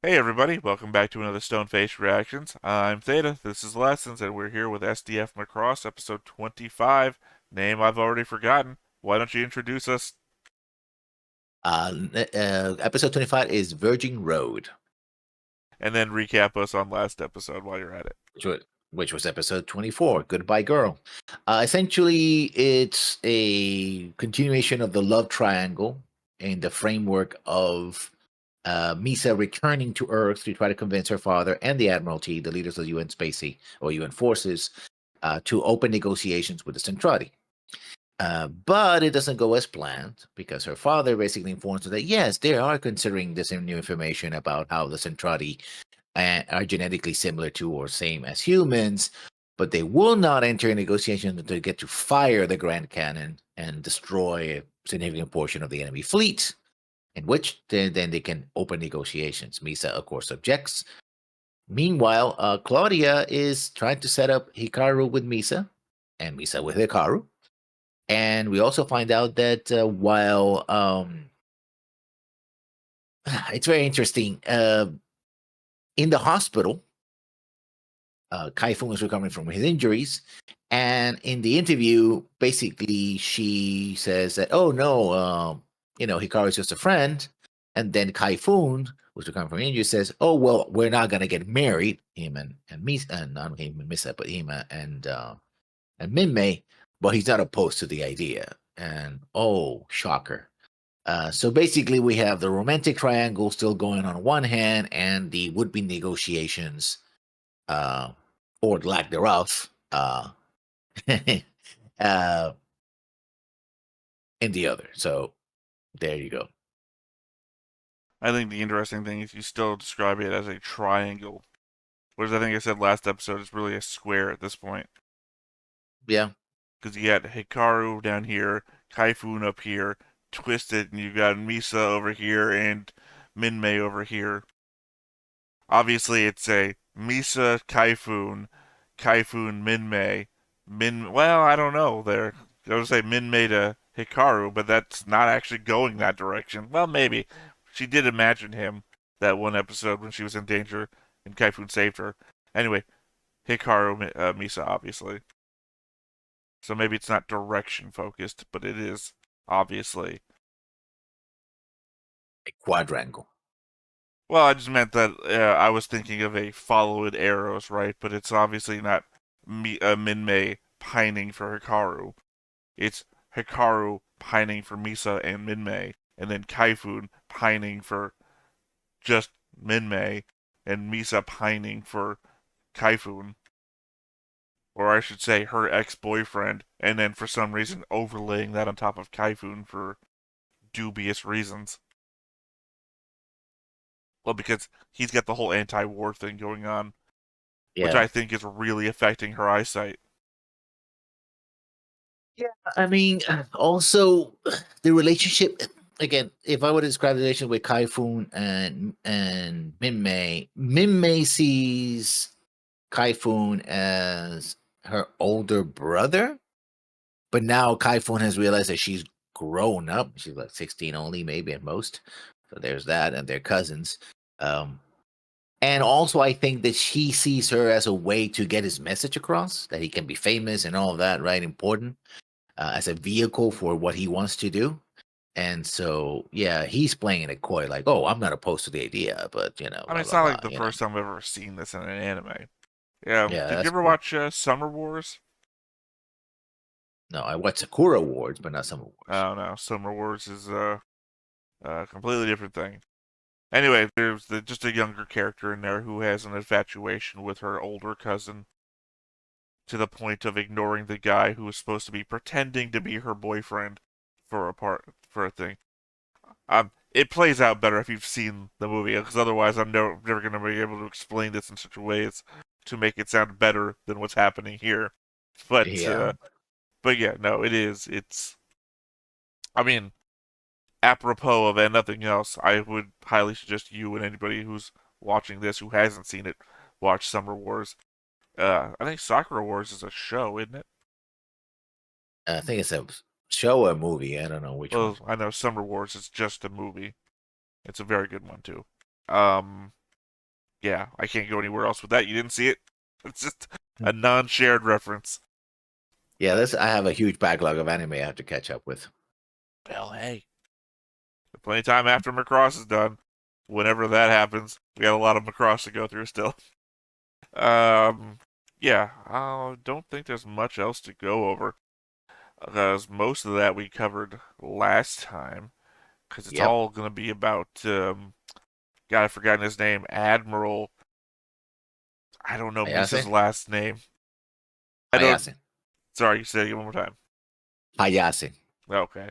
Hey everybody, welcome back to another Stoneface Reactions. I'm Theta, this is Lessons, and we're here with SDF Macross, episode 25. Name I've already forgotten. Why don't you introduce us Episode 25 is Virgin Road, and then recap us on last episode while you're at it? which was, which was episode 24, Goodbye Girl. Essentially, it's a continuation of the love triangle in the framework of Misa returning to Earth to try to convince her father and the Admiralty, the leaders of the UN Spacey or UN forces, to open negotiations with the Centrati. But it doesn't go as planned because her father basically informs her that yes, they are considering this new information about how the Centrati are genetically similar to or same as humans, but they will not enter negotiations until they get to fire the Grand Cannon and destroy a significant portion of the enemy fleet, in which then they can open negotiations. Misa, of course, objects. Meanwhile, Claudia is trying to set up Hikaru with Misa and Misa with Hikaru. And we also find out that while it's very interesting, in the hospital, Kaifun was recovering from his injuries. And in the interview, basically, she says that, oh, no, Hikaru is just a friend. And then Kaifun, who's recovering from injuries, says, oh, well, we're not going to get married, him and Misa, and not him and Misa, but him and Minmei, but he's not opposed to the idea. And oh, shocker. So basically, we have the romantic triangle still going on one hand and the would be negotiations uh, or lack thereof, uh, in the other. So there you go. I think the interesting thing is you still describe it as a triangle, whereas I think I said last episode is really a square at this point. Yeah, Because you got Hikaru down here, Kaifun up here, twisted, and you got Misa over here and Minmei over here. Obviously, it's a Misa Kaifun, Kaifun Minmei, Well, I don't know. There, I would say Minmei to Hikaru, but that's not actually going that direction. Well, maybe she did imagine him that one episode when she was in danger and Kaifun saved her. Anyway, Hikaru Misa, obviously. So maybe it's not direction focused, but it is obviously. a quadrangle. Well, I just meant that I was thinking of a follow it arrows, right? But it's obviously not Minmei pining for Hikaru. It's Hikaru pining for Misa and Minmei, and then Kaifun pining for just Minmei, and Misa pining for Kaifun. Or I should say her ex-boyfriend, and then for some reason overlaying that on top of Kaifun for dubious reasons. Well, because he's got the whole anti-war thing going on, which Yeah. I think is really affecting her eyesight. Yeah, I mean, also the relationship. Again, if I were to describe the relationship with Kaifun and Minmei, Minmei sees Kaifun as her older brother, but now Kaifun has realized that she's grown up. She's like 16 only, maybe at most. So there's that, and they're cousins. Um, and also, I think that she sees her as a way to get his message across, that he can be famous and all of that, right? Important as a vehicle for what he wants to do. And so, yeah, he's playing it coy, like, oh, I'm not opposed to the idea, but I mean, blah it's blah not blah. like the first time I've ever seen this in an anime. Yeah, Yeah, did you that's ever cool. watch Summer Wars? No, I watch Sakura Awards, but not Summer Wars. Oh no, Summer Wars is a completely different thing. Anyway, there's just a younger character in there who has an infatuation with her older cousin to the point of ignoring the guy who was supposed to be pretending to be her boyfriend for a thing. It plays out better if you've seen the movie, because otherwise I'm never going to be able to explain this in such a way as to make it sound better than what's happening here. But Yeah, but yeah, no, it is. It's I mean, apropos of nothing else, I would highly suggest you and anybody who's watching this who hasn't seen it watch Summer Wars. I think Sakura Wars is a show, isn't it? I think it's a show or movie. I don't know which one. Well, I know Summer Wars is just a movie. It's a very good one too. Um, Yeah, I can't go anywhere else with that. You didn't see it? It's just a non-shared reference. Yeah, this I have a huge backlog of anime I have to catch up with. Well, hey, plenty of time after Macross is done. Whenever that happens, we got a lot of Macross to go through still. Um, yeah, I don't think there's much else to go over because most of that we covered last time. Because it's Yep. all going to be about, God, I've forgotten his name, Admiral. I don't know Misa's Hayase? last name. I don't. Hayase. Sorry, you said it one more time. Hayase. Okay,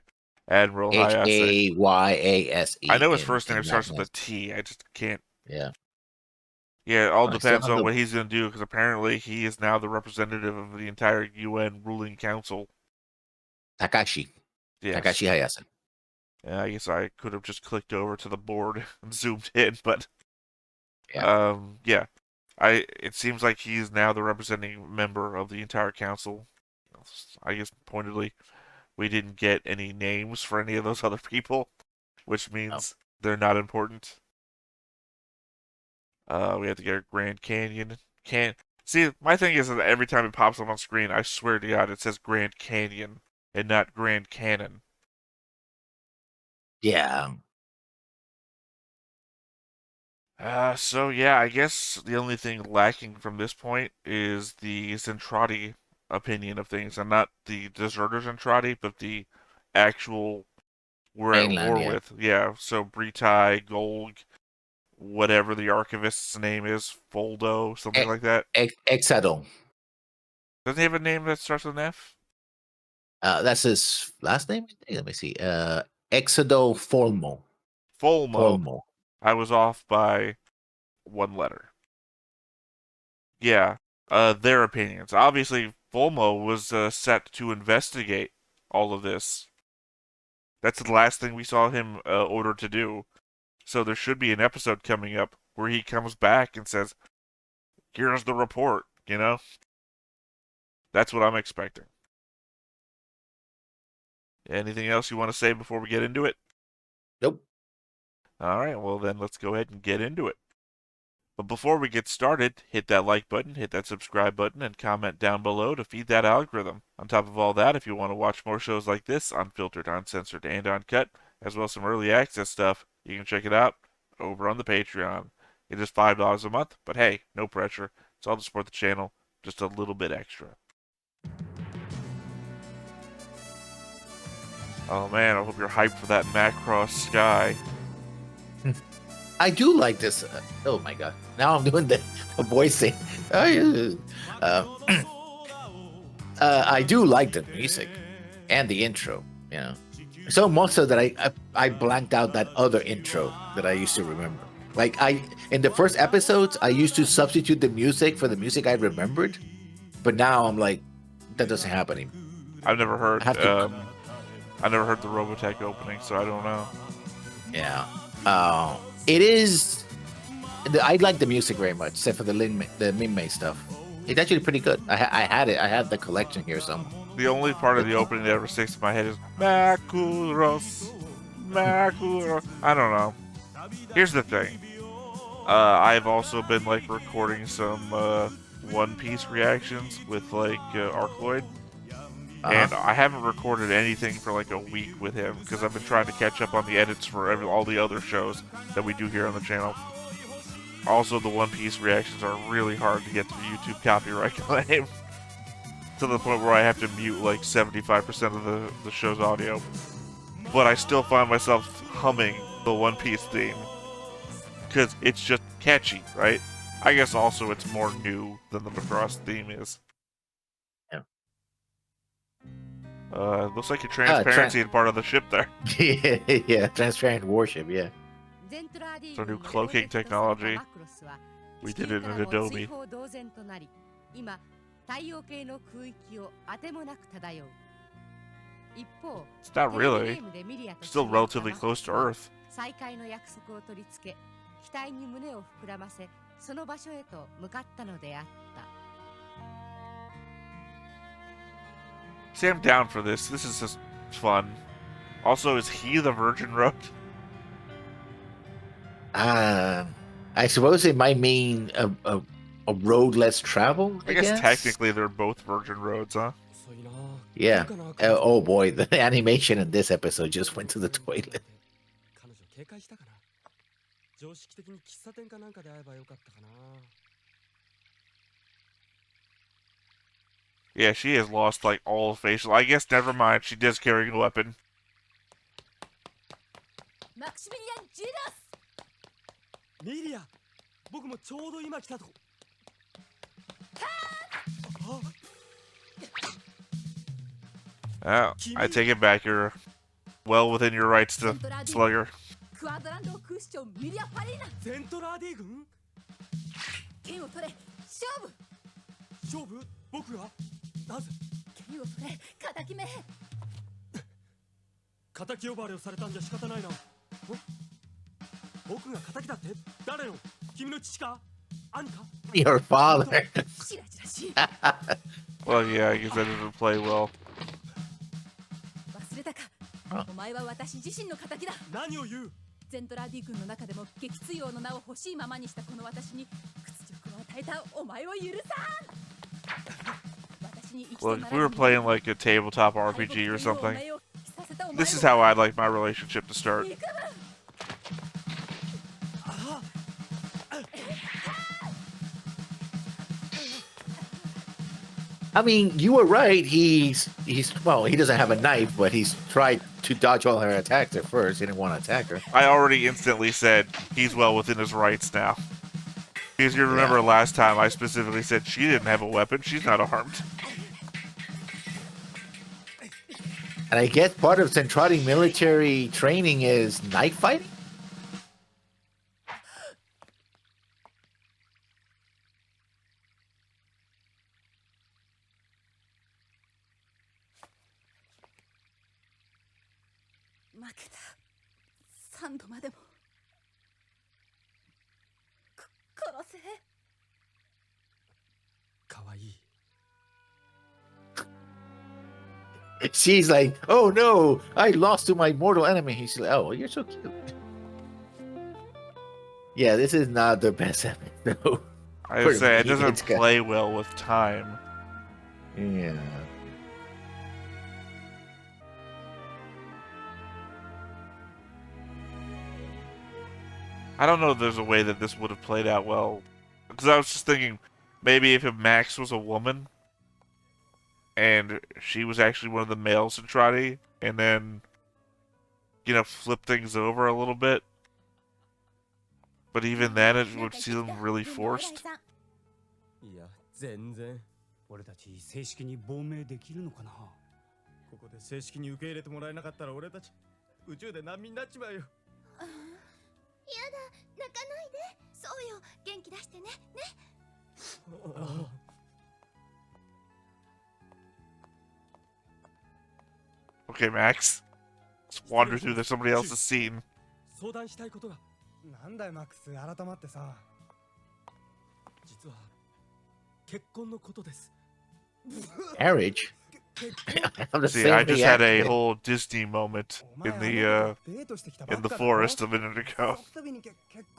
Admiral Hayase. I Hayase know his in first name starts with a Latin. T. I just can't. Yeah. Yeah, it all I still depends have on the what he's going to do because apparently he is now the representative of the entire UN ruling council. Takashi. Yes. Takashi Hayase. Yeah, I guess I could have just clicked over to the board and zoomed in, but Yeah. yeah. It seems like he's now the representing member of the entire council. I guess pointedly, we didn't get any names for any of those other people, which Oh. means they're not important. We have to get Grand Canyon. Can See, my thing is that every time it pops up on screen, I swear to God, it says Grand Canyon and not Grand Cannon. Yeah. So yeah, I guess the only thing lacking from this point is the Zentradi opinion of things, and not the deserter Zentradi, but the actual we're at Mainland, war yeah. with. Yeah, so Britai, Golg, whatever the archivist's name is, Foldo, something like that. Exado. Doesn't he have a name that starts with an F? That's his last name. Let me see. Exodo Formo. Folmo. Formo. I was off by one letter. Yeah, their opinions. Obviously, Fulmo was set to investigate all of this. That's the last thing we saw him ordered to do. So there should be an episode coming up where he comes back and says, "Here's the report." You know, that's what I'm expecting. Anything else you want to say before we get into it? Nope. All right, well then let's go ahead and get into it. But before we get started, hit that like button, hit that subscribe button, and comment down below to feed that algorithm. On top of all that, if you want to watch more shows like this, unfiltered, uncensored, and uncut, as well as some early access stuff, you can check it out over on the Patreon. It is $5 a month, but hey, no pressure. It's all to support the channel, just a little bit extra. Oh man, I hope you're hyped for that Macross Sky. I do like this. Oh my god! Now I'm doing the voicing. Uh, I do like the music and the intro. You know, so much so that I blanked out that other intro that I used to remember. Like in the first episodes, I used to substitute the music for the music I remembered, but now I'm like, that doesn't happen anymore. I've never I heard have to. I never heard the Robotech opening, so I don't know. Yeah. It is. I like the music very much, except for the Minmay stuff. It's actually pretty good. I had it. I had the collection here somewhere. The only part of the opening that ever sticks in my head is Macross, Macross. I don't know. Here's the thing. I've also been like recording some One Piece reactions with like Arcloid, Uh and huh. I haven't recorded anything for like a week with him because I've been trying to catch up on the edits for all the other shows that we do here on the channel. Also, the One Piece reactions are really hard to get through YouTube copyright claim to the point where I have to mute like 75% of the show's audio. But I still find myself humming the One Piece theme because it's just catchy, right? I guess also it's more new than the Macross theme is. Yeah. Looks like your Uh, tra- transparency in part of the ship there. yeah, yeah, transparent worship. Yeah. It's our new cloaking technology. We did it in Adobe. It's not really. Still relatively close to Earth. See, I'm down for this. This is just fun. Also, is he the Virgin Road? Uh, I suppose it might mean a road less traveled, I I guess guess. technically they're both virgin roads, huh? Yeah. Oh boy, the animation in this episode just went to the toilet. Yeah, she has lost like all facial. I guess never mind. She does carry a weapon. Oh, I take it back. You're well within your rights to slugger. クアドランド空市長ミリア・パリーナゼントラーディ軍剣を取れ勝負僕がなぜ剣を取れ敵め敵呼ばわりをされたんじゃ仕方ないな僕が敵だって誰の君の父か兄か Your father. チラチラし Well, yeah, I guess that doesn't play well. 忘れたかお前は私自身の敵だ何を言うゼントラーディ軍の中でも撃墜王の名を欲しいままにしたこの私に屈辱を与えたお前を許さん Well, if we were playing like a tabletop RPG or something, this is how I'd like my relationship to start. I mean, you were right. He's well, he doesn't have a knife, but he's tried to dodge all her attacks at first. He didn't want to attack her. I already instantly said he's well within his rights now. Because you remember last time I specifically said she didn't have a weapon. She's not armed. And I guess part of Centrati military training is knife fighting? She's like, oh no, I lost to my mortal enemy. He's like, oh, you're so cute. Yeah, this is not the best episode. I would say it doesn't play well with time. Yeah. I don't know if there's a way that this would have played out well. Because I was just thinking, maybe if Max was a woman, and she was actually one of the male Centrati, and then, you know, flip things over a little bit. But even then, it would seem really forced. いや、全然。俺たち正式に亡命できるのかな。ここで正式に受け入れてもらえなかったら俺たち宇宙で難民になっちまうよ。やだ、泣かないで。そうよ、元気出してね。ね。Okay, Max. Let's wander through somebody else's scene. 相談したいことが。なんだよ、マックス。改まってさ。実は結婚のことです。Marriage? See, I just had a whole Disney moment in the forest a minute ago.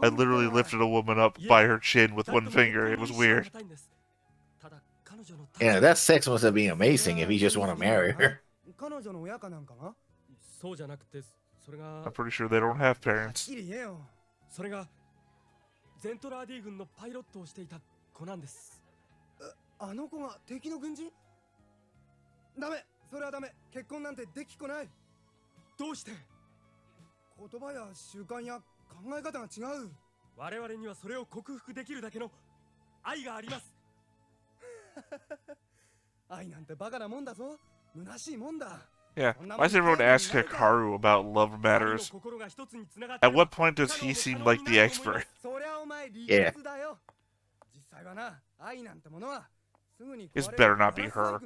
I literally lifted a woman up by her chin with one finger. It was weird. Yeah, that sex must have been amazing if he just want to marry her. I'm pretty sure they don't have parents. それがゼントラーディ軍のパイロットをしていた子なんです。あの子が敵の軍人？ダメ、それはダメ。結婚なんてできっこない。どうして？言葉や習慣や考え方が違う。我々にはそれを克服できるだけの愛があります。愛なんてバカなもんだぞ。虚しいもんだ。Yeah, why does everyone ask Hikaru about love matters? At what point does he seem like the expert? Yeah. This better not be her.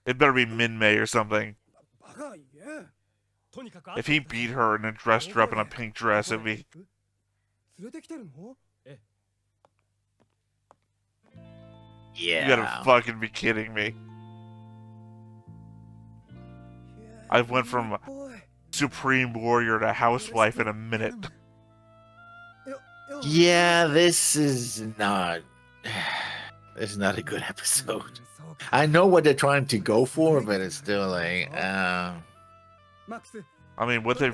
It better be Min-Mei or something. If he beat her and then dressed her up in a pink dress, it'd be... Yeah. You gotta fucking be kidding me. I went from Supreme Warrior to Housewife in a minute. Yeah, this is not. This is not a good episode. I know what they're trying to go for, but it's still like. I mean, what they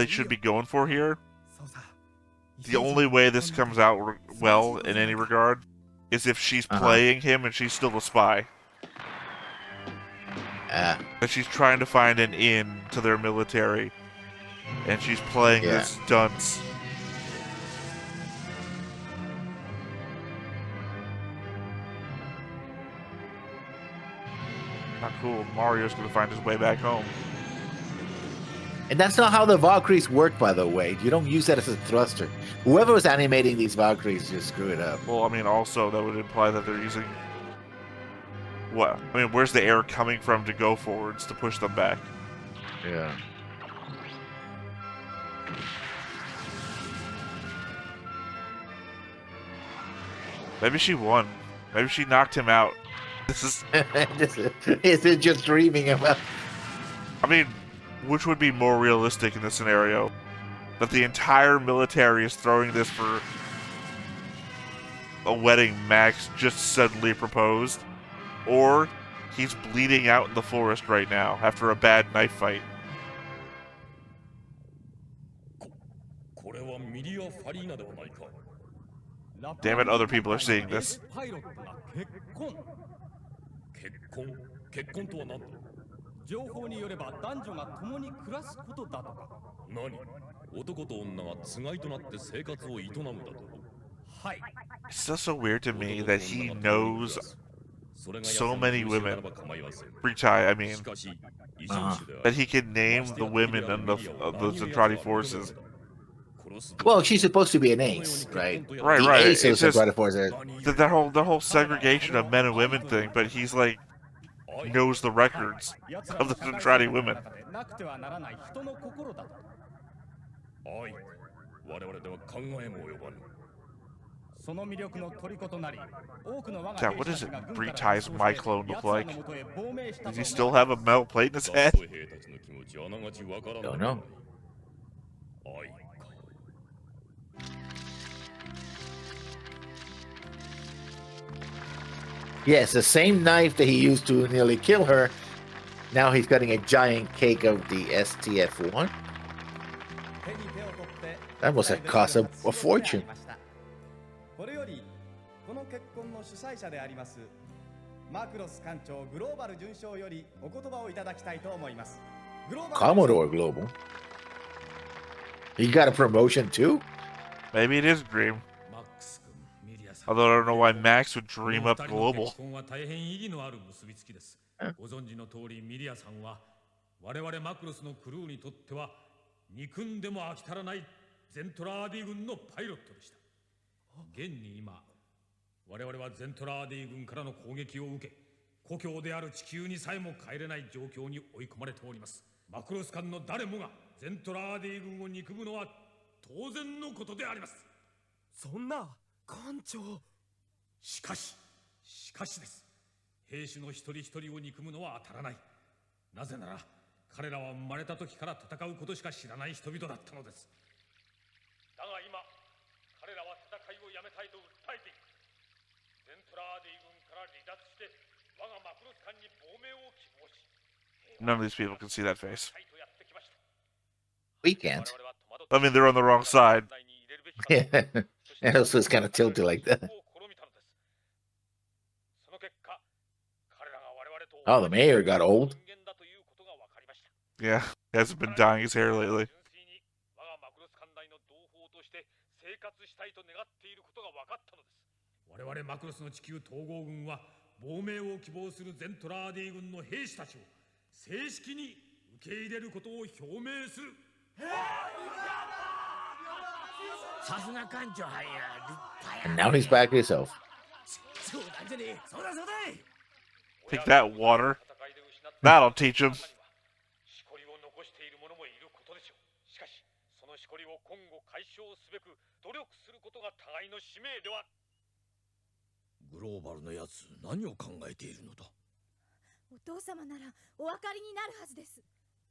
should be going for here, the only way this comes out well in any regard is if she's playing him and she's still a spy. That she's trying to find an in to their military, and she's playing this dunce. Not cool. Mario's gonna find his way back home. And that's not how the Valkyries work, by the way. You don't use that as a thruster. Whoever was animating these Valkyries just screwed it up. Well, I mean, also, that would imply that they're using... What? I mean, where's the air coming from to go forwards to push them back? Yeah. Maybe she won. Maybe she knocked him out. This is... Is it just dreaming about... I mean, which would be more realistic in this scenario? That the entire military is throwing this for a wedding Max just suddenly proposed, or he's bleeding out in the forest right now after a bad knife fight. Damn it, other people are seeing this. 情報によれば男女が共に暮らすことだとか。何？男と女がつがいとなって生活を営むだと。はい。It's still so weird to me that he knows so many women. Britai, I mean. That he can name the women of the Zentradi forces. Well, she's supposed to be an ace, right? Right, the right. Ace It's of just Zentradi forces. the whole segregation of men and women thing, but he's like knows the records of the Zentradi women. God, what does Britai's my clone look like? Does he still have a metal plate in his head? Don't know. Yes, the same knife that he used to nearly kill her. Now he's cutting a giant cake of the STF-1. That must have cost him a fortune. Commodore Global. He got a promotion too? Maybe it is Dream. Although I don't know why Max would dream up global. ご存知の通りミリアさんは我々マクロスのクルーにとっては憎んでも飽き足らないゼントラーディ軍のパイロットでした。現に今我々はゼントラーディ軍からの攻撃を受け故郷である地球にさえも帰れない状況に追い込まれております。マクロス艦の誰もがゼントラーディ軍を憎むのは当然のことであります。そんな艦長。しかしです。兵士の一人一人を憎むのは当たらない。なぜなら彼らは生まれた時から戦うことしか知らない人々だったのです。だが今彼らは戦いをやめたいと訴えている。ゼントラーディ軍から離脱して我がマクロス艦に亡命を希望し。None of these people can see that face. We can't. I mean, they're on the wrong side. Yeah. And also it's kind of tilted like that. Oh, the mayor got old. Yeah, he hasn't been dyeing his hair lately. And now he's back to himself. Take that, water. That'll teach him.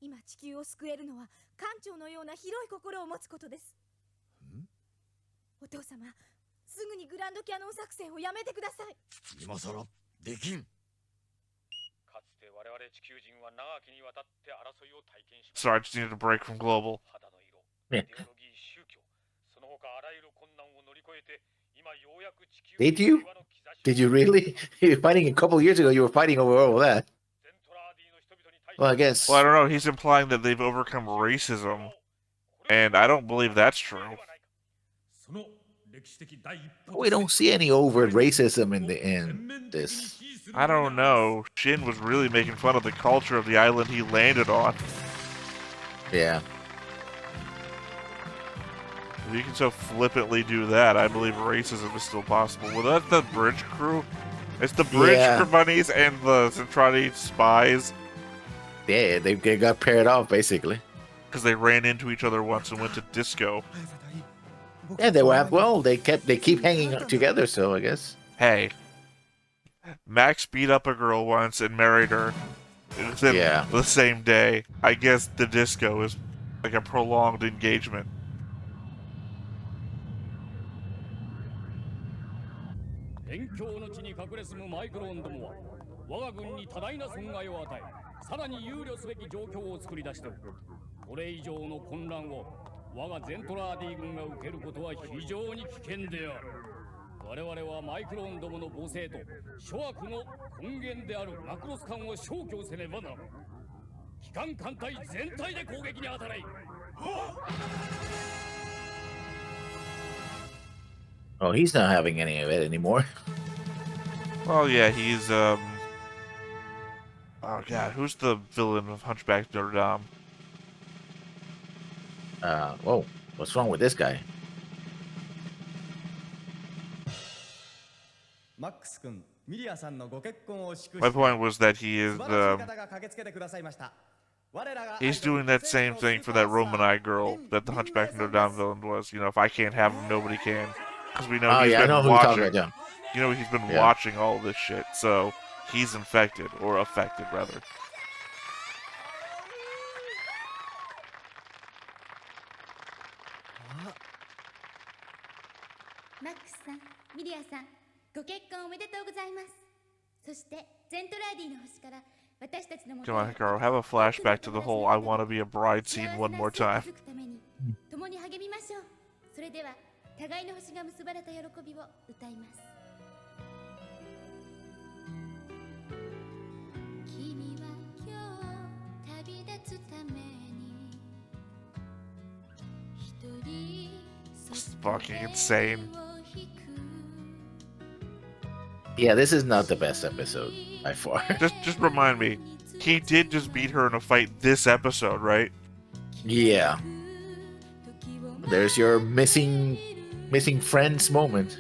今地球を救えるのは艦長のような広い心を持つことです。お父様、すぐにグランドキャノン作戦をやめてください。今さらできん。かつて我々地球人は長きにわたって争いを体験しました。 Sorry, I just needed a break from global. 肌の色、イデオロギー、宗教、その他あらゆる困難を乗り越えて今ようやく地球 Did you? Did you really? You were fighting a couple years ago. You were fighting over all that. Well, I guess. Well, I don't know. He's implying that they've overcome racism, and I don't believe that's true. We don't see any overt racism in this. I don't know. Shin was really making fun of the culture of the island he landed on. Yeah. If you can so flippantly do that, I believe racism is still possible. Well, that's the bridge crew. It's the bridge crew bunnies and the Centrati spies. Yeah, they got paired off basically. Because they ran into each other once and went to disco. Yeah, they were well. They keep hanging together. So I guess. Hey, Max beat up a girl once and married her within the same day. I guess the disco is like a prolonged engagement. Oh, he's not having any of it anymore. Well, yeah, he's, oh god, who's the villain of Hunchback Notre Dame? Whoa, what's wrong with this guy? My point was that he is, he's doing that same thing for that Romanai girl that the Hunchback Notre Dame villain was. You know, if I can't have him, nobody can. Because we know he's been watching. You know, he's been watching all this shit, so he's infected, or affected, rather. Max-san, Miria-san, ご結婚おめでとうございます。そしてゼントラーディの星から私たちのもと Come on, Hikaru, have a flashback to the whole I wanna be a bride scene one more time. 共に励みましょう。それでは互いの星が結ばれた喜びを歌います。君は今日旅立つために一人 It's fucking insane. Yeah, this is not the best episode by far. Just remind me, he did just beat her in a fight this episode, right? Yeah. There's your missing friends moment.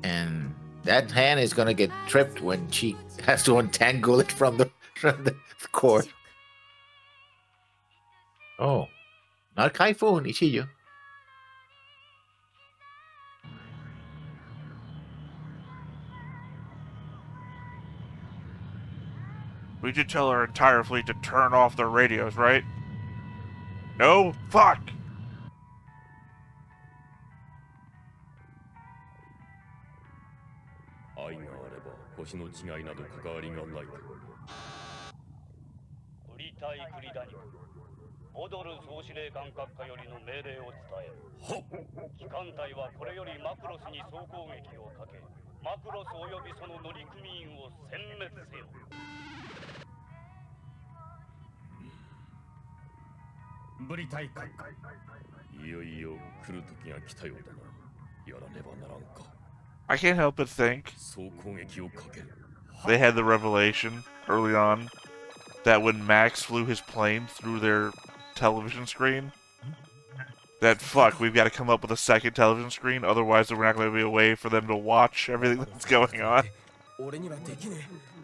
And that hand is gonna get tripped when she has to untangle it from the cord. Oh, not Kaifun, Ichiyo. We did tell our entire fleet to turn off their radios, right? No? Fuck! I can't help but think they had the revelation early on that when Max flew his plane through their television screen, that fuck, we've got to come up with a second television screen, otherwise we're not going to be a way for them to watch everything that's going on. I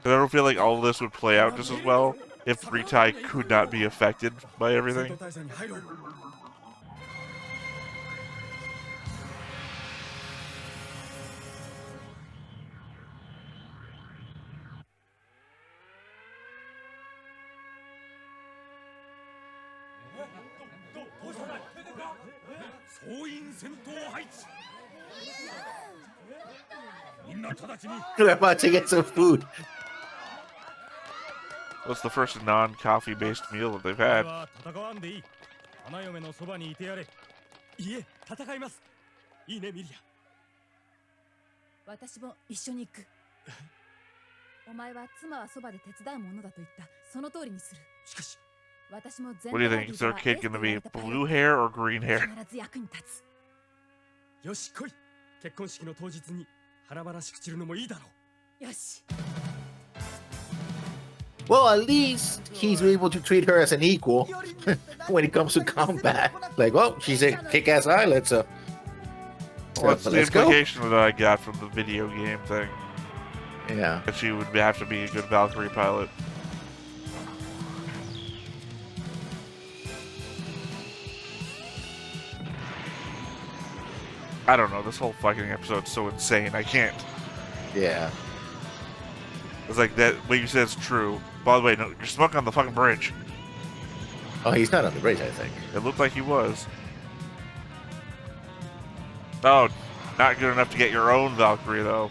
don't feel like all of this would play out just as well if Ritai could not be affected by everything. We're about to get some food. What's the first non-coffee based meal that they've had? 戦わんでいい。花嫁のそばにいてやれ。いえ、戦います。いいね、ミリア。私も一緒に行く。お前は妻はそばで手伝うものだと言った。その通りにする。しかし、私も What do you think? Is their kid gonna be blue hair or green hair? 必ず役に立つ。よし来い。結婚式の当日に華々しく散るのもいいだろう。よし。Well, at least he's able to treat her as an equal when it comes to combat. Like, well, she's a kick-ass eye. Let's Well, that's the let's go. implication that I got from the video game thing. Yeah. That she would have to be a good Valkyrie pilot. I don't know, this whole fucking episode's so insane, I can't. Yeah. It's like that, what you said is true. By the way, no, you're smoking on the fucking bridge. Oh, he's not on the bridge, I think. It looked like he was. Oh, not good enough to get your own Valkyrie, though.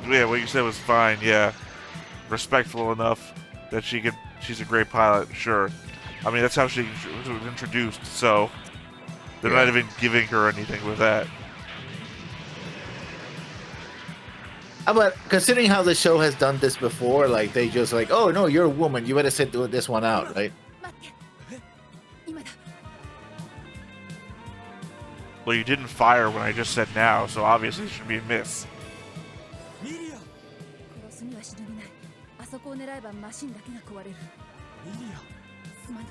Yeah, what you said was fine, yeah. Respectful enough that she's a great pilot, sure. I mean, that's how she was introduced, so they're not even giving her anything with that. But considering how the show has done this before, like, they just like, oh, no, you're a woman. You better sit this one out, right? 待って。今だ。 Well, you didn't fire when I just said now, so obviously it should be a miss. ミリア。殺すには忍びない。あそこを狙えばマシンだけが壊れる。ミリア。すまぬ。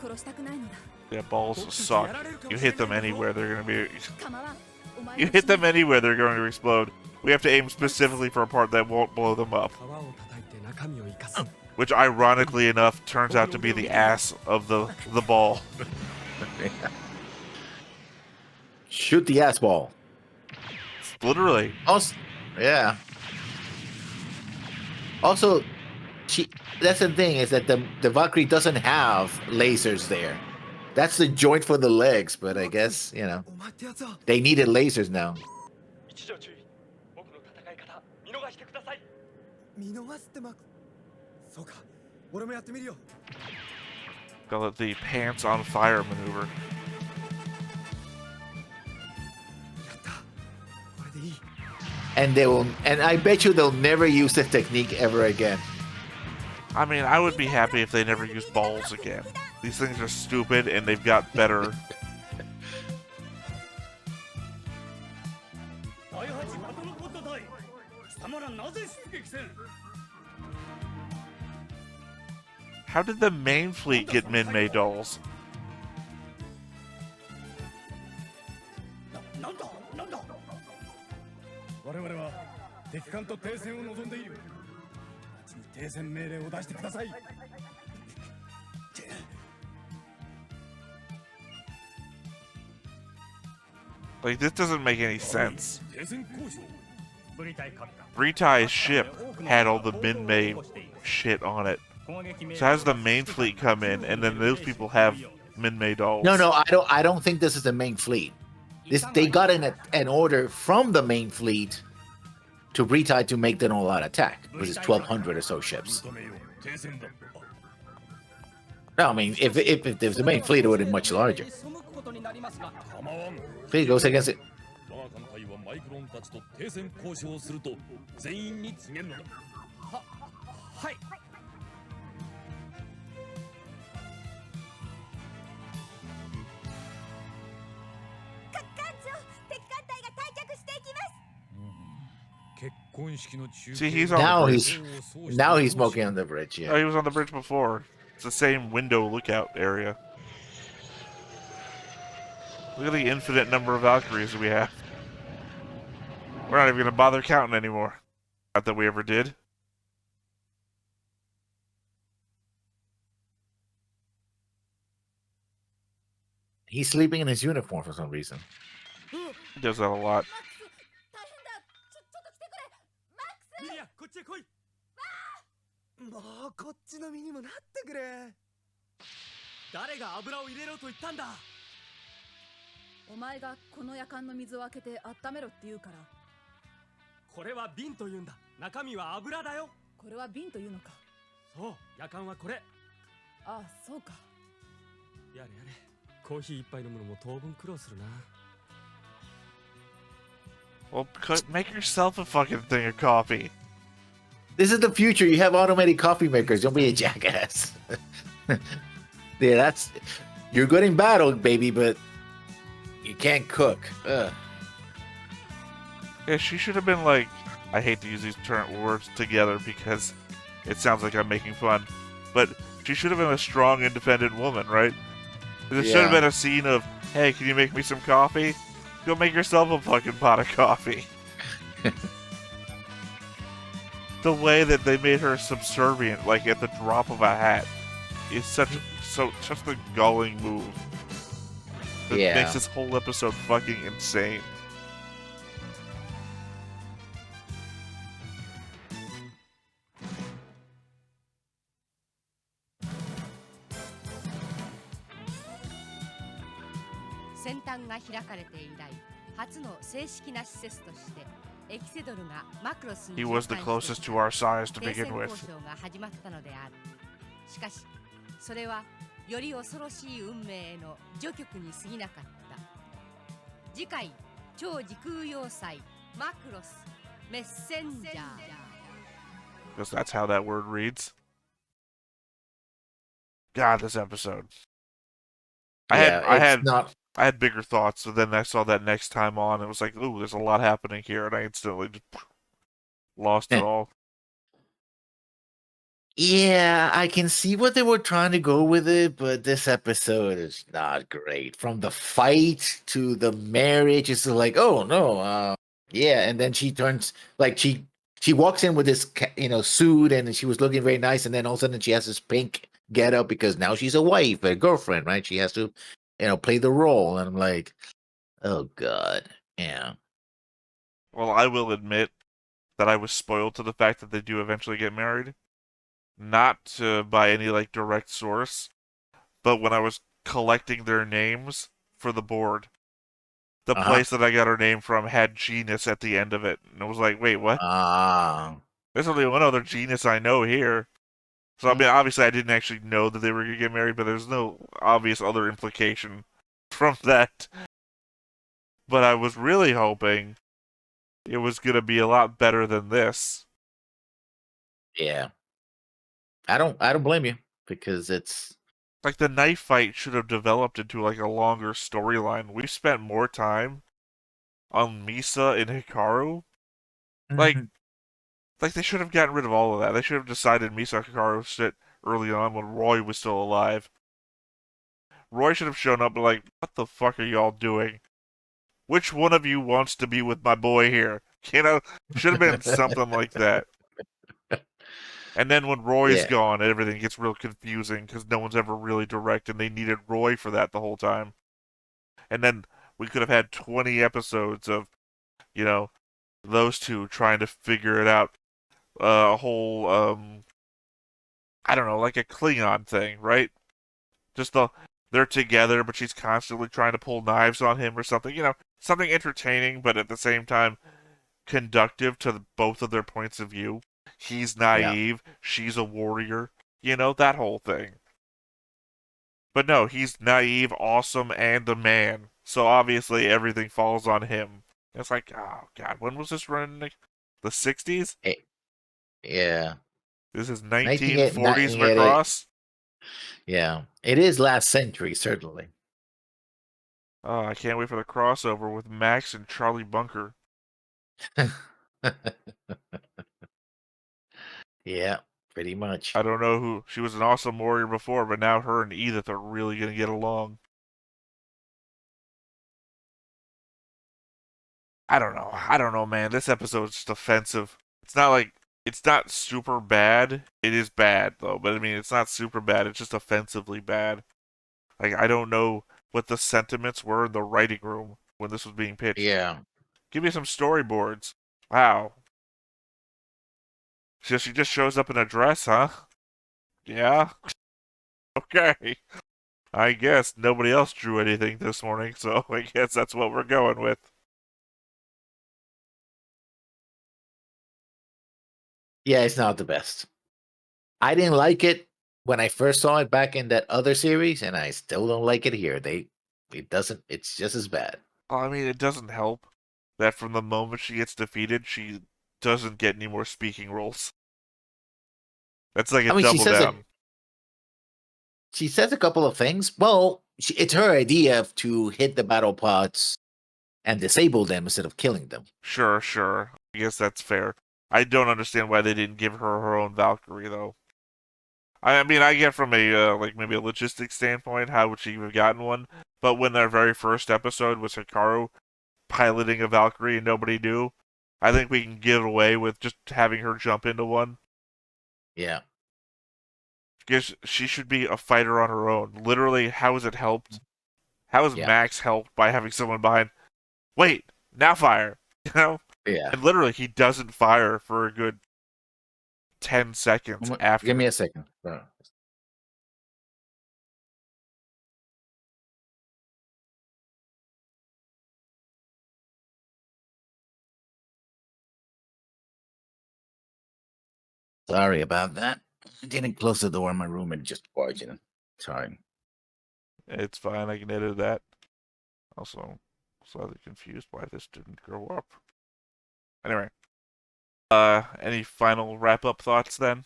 殺したくないのだ。 Yeah, balls suck. You hit them anywhere, they're gonna be... 構わん。お前 You hit them anywhere, they're going to explode. We have to aim specifically for a part that won't blow them up. 皮を叩いて中身を生かす。 Which, ironically enough, turns out to be the ass of the ball. Shoot the ass ball. Literally. Also, yeah. Also, that's the thing, is that the Valkyrie doesn't have lasers there. That's the joint for the legs, but I guess, you know, お前ってやつは they needed lasers now. 一条注意。僕の戦い方見逃してください。見逃すってマーク。そうか。俺もやってみるよ。 Call it the pants on fire maneuver. やった。これでいい。 And I bet you they'll never use this technique ever again. I mean, I would be happy if they never used balls again. These things are stupid, and they've got better. 第8バトルポッド隊。貴様らなぜ出撃せん。 How did the main fleet get Min-Mei dolls? なんだなんだ。我々は敵艦と停戦を望んでいる。あっちに停戦命令を出してください。 Like, this doesn't make any sense. 停戦交渉。ブリタイ閣下。 Ritai's ship had all the Min-Mei shit on it. So how does the main fleet come in, and then those people have Min-Mei dolls? No, I don't think this is the main fleet. They got an order from the main fleet to Ritai to make the all-out attack, which is 1,200 or so ships. 認めよう。停戦だ。 No, I mean, if there's the main fleet, it would have been much larger. 構わん。 Fleet goes against it. 我が艦隊はマイクロンたちと停戦交渉をすると全員に告げるのだ。はい。 艦長、敵艦隊が退却していきます。 See, he's on Now the bridge. he's smoking on the bridge. Oh, Yeah. he was on the bridge before. It's the same window lookout area. Look at the infinite number of Valkyries we have. We're not even going to bother counting anymore. Not that we ever did. He's sleeping in his uniform for some reason. He does that a lot. マックス、大変だ。ちょっと来てくれ。マックス。ミリア、こっちちへ来い。もうこっちの身にもなってくれ。誰が油を入れろと言ったんだ。お前がこのやかんの水を開けて温めろって言うから。これは瓶と言うんだ。中身は油だよ。これは瓶というのか。そう、やかんはこれ。ああ、そうか。やれやれ、コーヒー一杯飲むのも当分苦労するな。Well, make yourself a fucking thing of coffee. This is the future. You have automatic coffee makers. Don't be a jackass. Yeah, that's you're good in battle, baby, but you can't cook. Ugh. Yeah, she should have been like, I hate to use these words together because it sounds like I'm making fun, but she should have been a strong, independent woman, right? There should have Yeah. been a scene of, hey, can you make me some coffee? Go make yourself a fucking pot of coffee. The way that they made her subservient, like at the drop of a hat, is such a gulling move. That Yeah. makes this whole episode fucking insane. He was the closest to our size to begin with. しかし、それはより恐ろしい運命への序曲に過ぎなかった。次回、超時空要塞マクロスメッセンジャー。Because that's how that word reads. God, this episode. I had bigger thoughts, so then I saw that next time on, it was like, ooh, there's a lot happening here, and I instantly just lost it all. Yeah, I can see what they were trying to go with it, but this episode is not great. From the fight to the marriage, it's like, oh no, yeah. And then she turns like she walks in with this suit, and she was looking very nice, and then all of a sudden she has this pink get up because now she's a wife, a girlfriend, right? She has to, play the role, and I'm like, oh god, yeah. Well, I will admit that I was spoiled to the fact that they do eventually get married. Not by any like direct source, but when I was collecting their names for the board, the place that I got her name from had genus at the end of it, and I was like, wait, what? There's only one other genus I know here. So I mean, obviously I didn't actually know that they were gonna get married, but there's no obvious other implication from that. But I was really hoping it was gonna be a lot better than this. Yeah. I don't blame you because it's like the knife fight should have developed into like a longer storyline. We spent more time on Misa and Hikaru. Like they should have gotten rid of all of that. They should have decided Misa and Hikaru shit early on when Roy was still alive. Roy should have shown up and like, what the fuck are y'all doing? Which one of you wants to be with my boy here? Should have been something like that. And then when Roy's gone, everything gets real confusing because no one's ever really direct, and they needed Roy for that the whole time. And then we could have had 20 episodes of, those two trying to figure it out. A whole, I don't know, like a Klingon thing, right? They're together, but she's constantly trying to pull knives on him or something. Something entertaining, but at the same time conductive to both of their points of view. He's naive, she's a warrior, that whole thing. But no, he's naive, awesome, and a man. So obviously everything falls on him. It's like, oh god, when was this running? The 60s? Yeah. This is 1940s Macross? Yeah. It is last century, certainly. Oh, I can't wait for the crossover with Max and Charlie Bunker. Yeah, pretty much. I don't know who. She was an awesome warrior before, but now her and Edith are really going to get along. I don't know, man. This episode is just offensive. It's not super bad. It is bad, though. But I mean, it's not super bad. It's just offensively bad. Like, I don't know what the sentiments were in the writing room when this was being pitched. Yeah. Give me some storyboards. Wow. So she just shows up in a dress, huh? Yeah? Okay. I guess nobody else drew anything this morning, so I guess that's what we're going with. Yeah, it's not the best. I didn't like it when I first saw it back in that other series, and I still don't like it here. It's just as bad. I mean, it doesn't help that from the moment she gets defeated, she doesn't get any more speaking roles. That's like a I mean, double down. she says a couple of things. Well, it's her idea to hit the battle pods and disable them instead of killing them. Sure. I guess that's fair. I don't understand why they didn't give her her own Valkyrie, though. I mean, I get from a like maybe a logistics standpoint, how would she have gotten one? But when their very first episode was Hikaru piloting a Valkyrie and nobody knew, I think we can get away with just having her jump into one. Yeah. Because she should be a fighter on her own. Literally, how has it helped? How has Max helped by having someone behind? Wait, now fire. You know? Yeah. And literally, he doesn't fire for a good 10 seconds after. Give me a second. Sorry about that. I didn't close the door in my room and just barging. Sorry. It's fine. I can edit that. Also, slightly confused why this didn't grow up. Anyway, any final wrap-up thoughts then?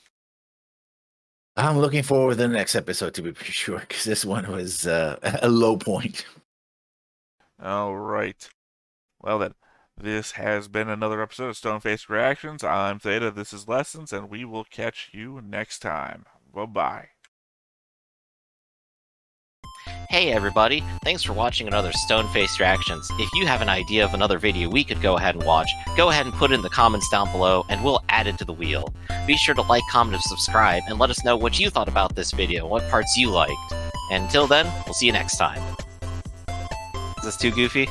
I'm looking forward to the next episode to be pretty sure, because this one was a low point. All right. Well then, this has been another episode of Stone-Faced Reactions. I'm Theta, this is Lessons, and we will catch you next time. Bye-bye. Hey everybody, thanks for watching another Stone-Faced Reactions. If you have an idea of another video we could go ahead and watch, go ahead and put it in the comments down below and we'll add it to the wheel. Be sure to like, comment, and subscribe, and let us know what you thought about this video, what parts you liked. And until then, we'll see you next time. Is this too goofy?